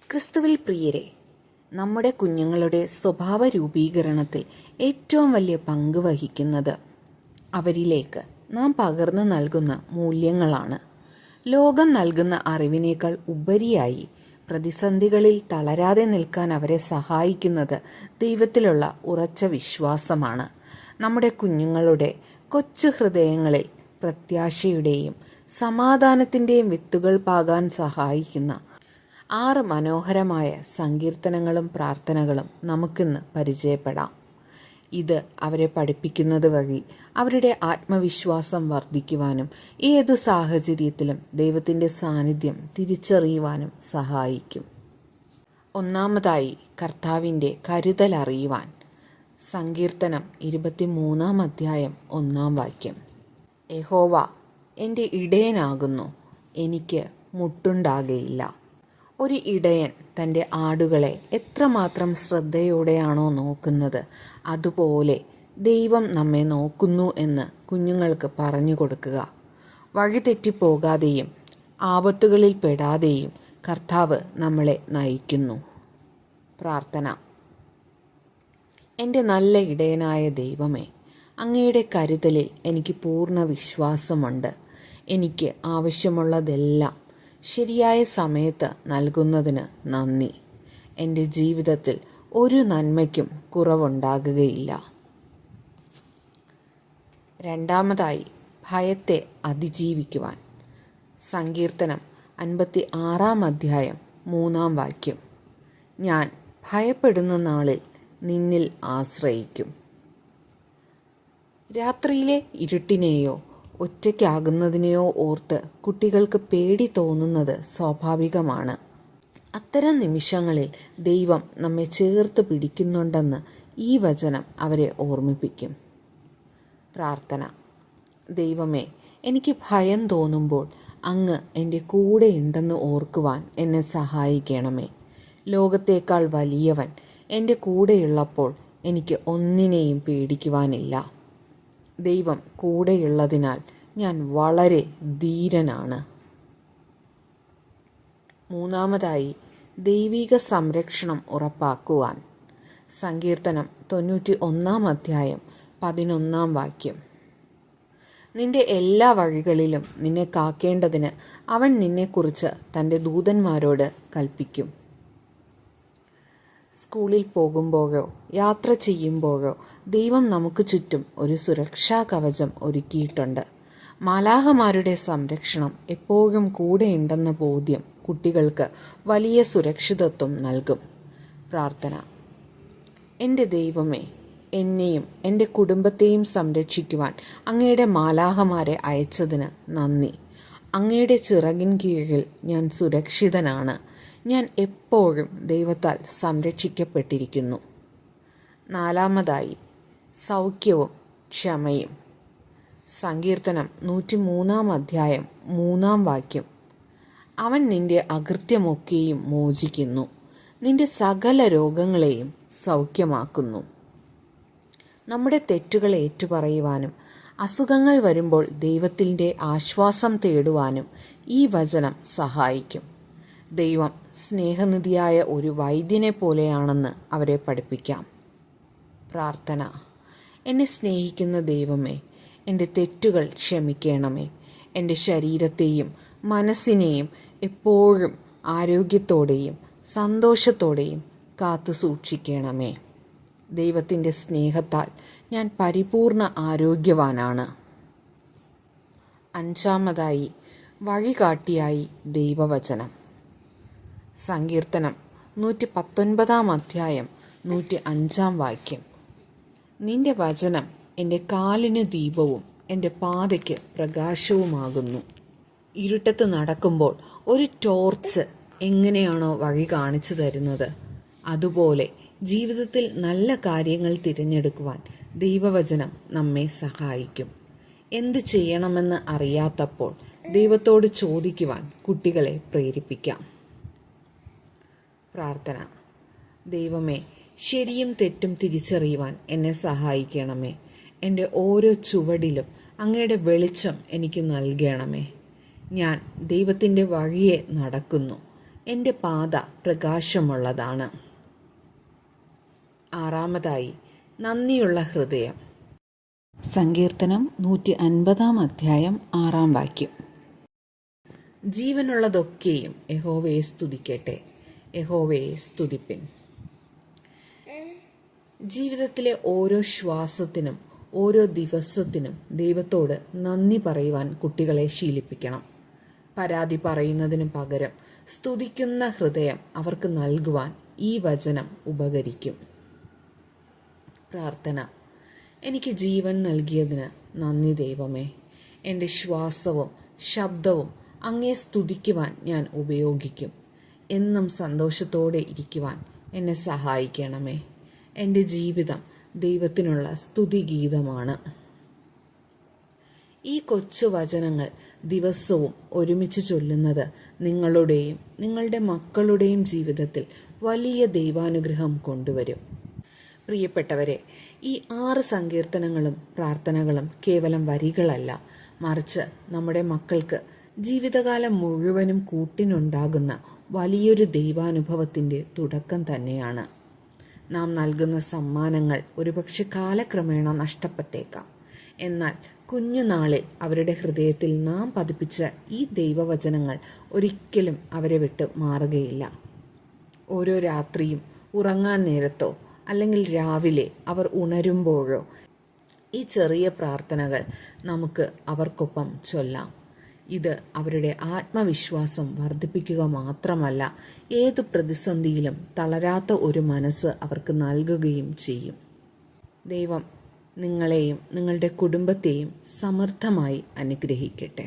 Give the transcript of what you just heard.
ക്രിസ്തുവിൽ പ്രിയരെ, നമ്മുടെ കുഞ്ഞുങ്ങളുടെ സ്വഭാവ രൂപീകരണത്തിൽ ഏറ്റവും വലിയ പങ്ക് വഹിക്കുന്നത് അവരിലേക്ക് നാം പകർന്നു നൽകുന്ന മൂല്യങ്ങളാണ്. ലോകം നൽകുന്ന അറിവിനേക്കാൾ ഉപരിയായി പ്രതിസന്ധികളിൽ തളരാതെ നിൽക്കാൻ അവരെ സഹായിക്കുന്നത് ദൈവത്തിലുള്ള ഉറച്ച വിശ്വാസമാണ്. നമ്മുടെ കുഞ്ഞുങ്ങളുടെ കൊച്ചു ഹൃദയങ്ങളിൽ പ്രത്യാശയുടെയും സമാധാനത്തിൻ്റെയും വിത്തുകൾ പാകാൻ സഹായിക്കുന്ന 6 മനോഹരമായ സങ്കീർത്തനങ്ങളും പ്രാർത്ഥനകളും നമുക്കിന്ന് പരിചയപ്പെടാം. ഇത് അവരെ പഠിപ്പിക്കുന്നത് വഴി അവരുടെ ആത്മവിശ്വാസം വർദ്ധിക്കുവാനും ഏത് സാഹചര്യത്തിലും ദൈവത്തിൻ്റെ സാന്നിധ്യം തിരിച്ചറിയുവാനും സഹായിക്കും. ഒന്നാമതായി, കർത്താവിൻ്റെ കരുതൽ അറിയുവാൻ. സങ്കീർത്തനം 23 അധ്യായം 1 വാക്യം. യഹോവ എൻ്റെ ഇടയനാകുന്നു, എനിക്ക് മുട്ടുണ്ടാകയില്ല. ഒരു ഇടയൻ തൻ്റെ ആടുകളെ എത്രമാത്രം ശ്രദ്ധയോടെയാണോ നോക്കുന്നത്, അതുപോലെ ദൈവം നമ്മെ നോക്കുന്നു എന്ന് കുഞ്ഞുങ്ങൾക്ക് പറഞ്ഞു കൊടുക്കുക. വഴിതെറ്റിപ്പോകാതെയും ആപത്തുകളിൽ പെടാതെയും കർത്താവ് നമ്മളെ നയിക്കുന്നു. പ്രാർത്ഥന. എൻ്റെ നല്ല ഇടയനായ ദൈവമേ, അങ്ങയുടെ കരുതലിൽ എനിക്ക് പൂർണ്ണ വിശ്വാസമുണ്ട്. എനിക്ക് ആവശ്യമുള്ളതെല്ലാം ശരിയായ സമയത്ത് നൽകുന്നതിന് നന്ദി. എൻ്റെ ജീവിതത്തിൽ ഒരു നന്മയ്ക്കും കുറവുണ്ടാകുകയില്ല. രണ്ടാമതായി, ഭയത്തെ അതിജീവിക്കുവാൻ. സങ്കീർത്തനം 56 അധ്യായം 3 വാക്യം. ഞാൻ ഭയപ്പെടുന്ന നാളിൽ നിന്നിൽ ആശ്രയിക്കും. രാത്രിയിലെ ഇരുട്ടിനെയോ ഒറ്റയ്ക്കാകുന്നതിനെയോ ഓർത്ത് കുട്ടികൾക്ക് പേടി തോന്നുന്നത് സ്വാഭാവികമാണ്. അത്തരം നിമിഷങ്ങളിൽ ദൈവം നമ്മെ ചേർത്ത് പിടിക്കുന്നുണ്ടെന്ന് ഈ വചനം അവരെ ഓർമ്മിപ്പിക്കും. പ്രാർത്ഥന. ദൈവമേ, എനിക്ക് ഭയം തോന്നുമ്പോൾ അങ്ങ് എൻ്റെ കൂടെയുണ്ടെന്ന് ഓർക്കുവാൻ എന്നെ സഹായിക്കണമേ. ലോകത്തേക്കാൾ വലിയവൻ എൻ്റെ കൂടെയുള്ളപ്പോൾ എനിക്ക് ഒന്നിനെയും പേടിക്കുവാനില്ല. ദൈവം കൂടെയുള്ളതിനാൽ ഞാൻ വളരെ ധീരനാണ്. മൂന്നാമതായി, ദൈവിക സംരക്ഷണം ഉറപ്പാക്കുവാൻ. സങ്കീർത്തനം 91 അധ്യായം 11 വാക്യം. നിന്റെ എല്ലാ വഴികളിലും നിന്നെ കാക്കേണ്ടതിന് അവൻ നിന്നെക്കുറിച്ച് തൻ്റെ ദൂതന്മാരോട് കൽപ്പിക്കും. സ്കൂളിൽ പോകുമ്പോഴോ യാത്ര ചെയ്യുമ്പോഴോ ദൈവം നമുക്ക് ചുറ്റും ഒരു സുരക്ഷാ കവചം ഒരുക്കിയിട്ടുണ്ട്. മാലാഖമാരുടെ സംരക്ഷണം എപ്പോഴും കൂടെയുണ്ടെന്ന ബോധ്യം കുട്ടികൾക്ക് വലിയ സുരക്ഷിതത്വം നൽകും. പ്രാർത്ഥന. എൻ്റെ ദൈവമേ, എന്നെയും എൻ്റെ കുടുംബത്തെയും സംരക്ഷിക്കുവാൻ അങ്ങയുടെ മാലാഖമാരെ അയച്ചതിന് നന്ദി. അങ്ങയുടെ ചിറകിൻ കീഴിൽ ഞാൻ സുരക്ഷിതനാണ്. ഞാൻ എപ്പോഴും ദൈവത്താൽ സംരക്ഷിക്കപ്പെട്ടിരിക്കുന്നു. നാലാമതായി, സൗഖ്യവും ക്ഷമയും. സങ്കീർത്തനം 103 അധ്യായം 3 വാക്യം. അവൻ നിന്റെ അകൃത്യമൊക്കെയും മോചിക്കുന്നു, നിന്റെ സകല രോഗങ്ങളെയും സൗഖ്യമാക്കുന്നു. നമ്മുടെ തെറ്റുകൾ ഏറ്റുപറയുവാനും അസുഖങ്ങൾ വരുമ്പോൾ ദൈവത്തിൻ്റെ ആശ്വാസം തേടുവാനും ഈ വചനം സഹായിക്കും. ദൈവം സ്നേഹനിധിയായ ഒരു വൈദ്യനെ പോലെയാണെന്ന് അവരെ പഠിപ്പിക്കാം. പ്രാർത്ഥന. എന്നെ സ്നേഹിക്കുന്ന ദൈവമേ, എൻ്റെ തെറ്റുകൾ ക്ഷമിക്കണമേ. എൻ്റെ ശരീരത്തെയും മനസ്സിനെയും എപ്പോഴും ആരോഗ്യത്തോടെയും സന്തോഷത്തോടെയും കാത്തു സൂക്ഷിക്കണമേ. ദൈവത്തിൻ്റെ സ്നേഹത്താൽ ഞാൻ പരിപൂർണ ആരോഗ്യവാനാണ്. അഞ്ചാമതായി, വഴികാട്ടിയായി ദൈവവചനം. സങ്കീർത്തനം 119 അധ്യായം 105 വാക്യം. നിന്റെ വചനം എൻ്റെ കാലിന് ദീപവും എൻ്റെ പാതയ്ക്ക് പ്രകാശവുമാകുന്നു. ഇരുട്ടത്ത് നടക്കുമ്പോൾ ഒരു ടോർച്ച് എങ്ങനെയാണോ വഴി കാണിച്ചു തരുന്നത്, അതുപോലെ ജീവിതത്തിൽ നല്ല കാര്യങ്ങൾ തിരഞ്ഞെടുക്കുവാൻ ദൈവവചനം നമ്മെ സഹായിക്കും. എന്ത് ചെയ്യണമെന്ന് അറിയാത്തപ്പോൾ ദൈവത്തോട് ചോദിക്കുവാൻ കുട്ടികളെ പ്രേരിപ്പിക്കാം. പ്രാർത്ഥന. ദൈവമേ, ശരിയും തെറ്റും തിരിച്ചറിയുവാൻ എന്നെ സഹായിക്കണമേ. എൻ്റെ ഓരോ ചുവടിലും അങ്ങയുടെ വെളിച്ചം എനിക്ക് നൽകണമേ. ഞാൻ ദൈവത്തിൻ്റെ വഴിയെ നടക്കുന്നു. എൻ്റെ പാത പ്രകാശമുള്ളതാണ്. ആറാമതായി, നന്ദിയുള്ള ഹൃദയം. സങ്കീർത്തനം 150 അധ്യായം 6 വാക്യം. ജീവനുള്ളതൊക്കെയും യഹോവയെ സ്തുതിക്കട്ടെ, യഹോവയെ സ്തുതിപ്പിൻ. ജീവിതത്തിലെ ഓരോ ശ്വാസത്തിനും ഓരോ ദിവസത്തിനും ദൈവത്തോട് നന്ദി പറയുവാൻ കുട്ടികളെ ശീലിപ്പിക്കണം. പരാതി പറയുന്നതിന് പകരം സ്തുതിക്കുന്ന ഹൃദയം അവർക്ക് നൽകുവാൻ ഈ വചനം ഉപകരിക്കും. പ്രാർത്ഥന. എനിക്ക് ജീവൻ നൽകിയതിന് നന്ദി ദൈവമേ. എൻ്റെ ശ്വാസവും ശബ്ദവും അങ്ങയെ സ്തുതിക്കുവാൻ ഞാൻ ഉപയോഗിക്കും. എന്നും സന്തോഷത്തോടെ ഇരിക്കുവാൻ എന്നെ സഹായിക്കണമേ. എൻ്റെ ജീവിതം ദൈവത്തിനുള്ള സ്തുതിഗീതമാണ്. ഈ കൊച്ചു വചനങ്ങൾ ദിവസവും ഒരുമിച്ച് ചൊല്ലുന്നത് നിങ്ങളുടെയും നിങ്ങളുടെ മക്കളുടെയും ജീവിതത്തിൽ വലിയ ദൈവാനുഗ്രഹം കൊണ്ടുവരും. പ്രിയപ്പെട്ടവരെ, ഈ 6 സങ്കീർത്തനങ്ങളും പ്രാർത്ഥനകളും കേവലം വരികളല്ല, മറിച്ച് നമ്മുടെ മക്കൾക്ക് ജീവിതകാലം മുഴുവനും കൂട്ടിനുണ്ടാകുന്ന വലിയൊരു ദൈവാനുഭവത്തിൻ്റെ തുടക്കം തന്നെയാണ്. നാം നൽകുന്ന സമ്മാനങ്ങൾ ഒരുപക്ഷെ കാലക്രമേണ നഷ്ടപ്പെട്ടേക്കാം. എന്നാൽ കുഞ്ഞുനാളിൽ അവരുടെ ഹൃദയത്തിൽ നാം പതിപ്പിച്ച ഈ ദൈവവചനങ്ങൾ ഒരിക്കലും അവരെ വിട്ട് മാറുകയില്ല. ഓരോ രാത്രിയും ഉറങ്ങാൻ നേരത്തോ അല്ലെങ്കിൽ രാവിലെ അവർ ഉണരുമ്പോഴോ ഈ ചെറിയ പ്രാർത്ഥനകൾ നമുക്ക് അവർക്കൊപ്പം ചൊല്ലാം. ഇത് അവരുടെ ആത്മവിശ്വാസം വർദ്ധിപ്പിക്കുക മാത്രമല്ല, ഏതു പ്രതിസന്ധിയിലും തളരാത്ത ഒരു മനസ്സ് അവർക്ക് നൽകുകയും ചെയ്യും. ദൈവം നിങ്ങളെയും നിങ്ങളുടെ കുടുംബത്തെയും സമൃദ്ധമായി അനുഗ്രഹിക്കട്ടെ.